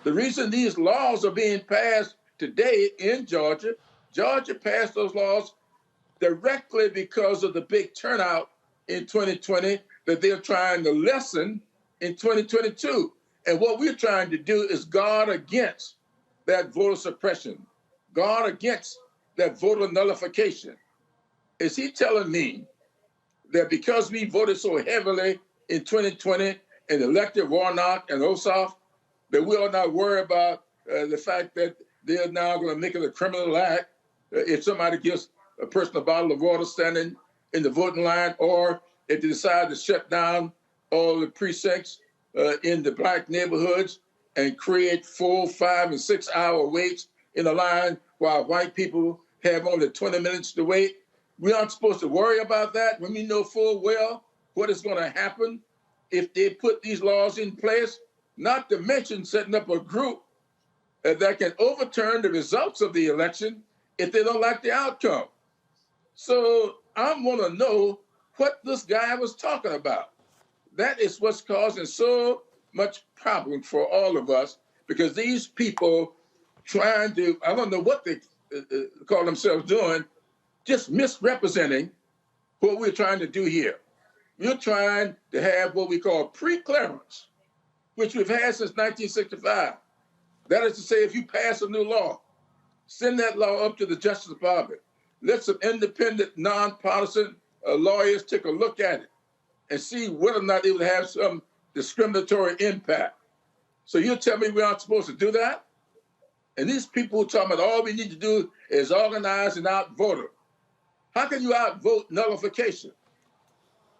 The reason these laws are being passed today in Georgia, Georgia passed those laws directly because of the big turnout in 2020 that they're trying to lessen in 2022. And what we're trying to do is guard against that voter suppression, guard against that voter nullification. Is he telling me that because we voted so heavily in 2020 and elected Warnock and Ossoff, that we are not worried about the fact that they're now going to make it a criminal act if somebody gives a person a bottle of water standing in the voting line, or if they decide to shut down all the precincts in the black neighborhoods and create 4, 5, and 6 hour waits in a line while white people have only 20 minutes to wait. We aren't supposed to worry about that when we know full well what is going to happen if they put these laws in place, not to mention setting up a group that can overturn the results of the election if they don't like the outcome. So I want to know what this guy was talking about. That is what's causing so much problem for all of us, because these people trying to, I don't know what they call themselves doing, just misrepresenting what we're trying to do here. We're trying to have what we call pre-clearance, which we've had since 1965. That is to say, if you pass a new law, send that law up to the Justice Department. Let some independent, nonpartisan lawyers take a look at it and see whether or not it would have some discriminatory impact. So you tell me we aren't supposed to do that? And these people who are talking about all we need to do is organize and outvote. How can you outvote nullification?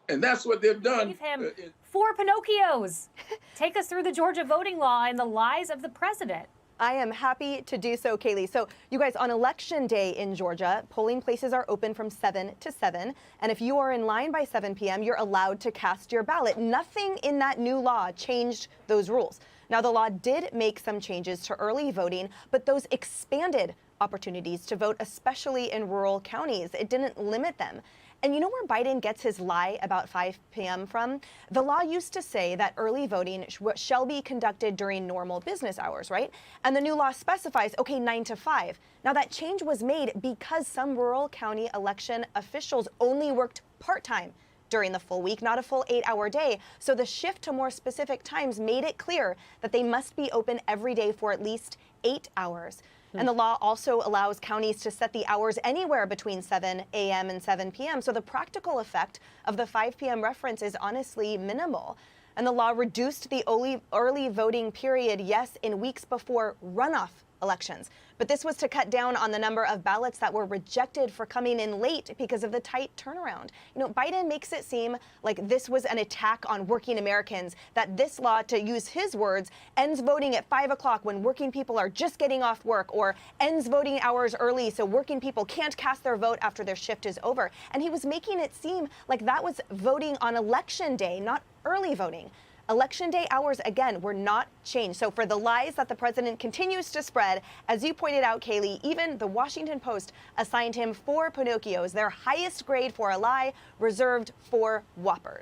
And that's what they've done. Gave him 4 Pinocchios. Take us through the Georgia voting law and the lies of the president. I am happy to do so, Kaylee. So you guys, on Election Day in Georgia, polling places are open from 7 to 7. And if you are in line by 7 p.m., you're allowed to cast your ballot. Nothing in that new law changed those rules. Now, the law did make some changes to early voting, but those expanded opportunities to vote, especially in rural counties. It didn't limit them. And you know where Biden gets his lie about 5 p.m. from? The law used to say that early voting shall be conducted during normal business hours, right? And the new law specifies, okay, 9 to 5. Now that change was made because some rural county election officials only worked part-time during the full week, not a full 8-hour day. So the shift to more specific times made it clear that they must be open every day for at least 8 hours. And the law also allows counties to set the hours anywhere between 7 a.m. and 7 p.m. So the practical effect of the 5 p.m. reference is honestly minimal. And the law reduced the early voting period, yes, in weeks before runoff elections. But this was to cut down on the number of ballots that were rejected for coming in late because of the tight turnaround. You know, Biden makes it seem like this was an attack on working Americans, that this law, to use his words, ends voting at 5 o'clock when working people are just getting off work, or ends voting hours early so working people can't cast their vote after their shift is over. And he was making it seem like that was voting on Election Day, not early voting. Election Day hours, again, were not changed. So for the lies that the president continues to spread, as you pointed out, Kaylee, even the Washington Post assigned him 4 Pinocchios, their highest grade for a lie, reserved for whoppers.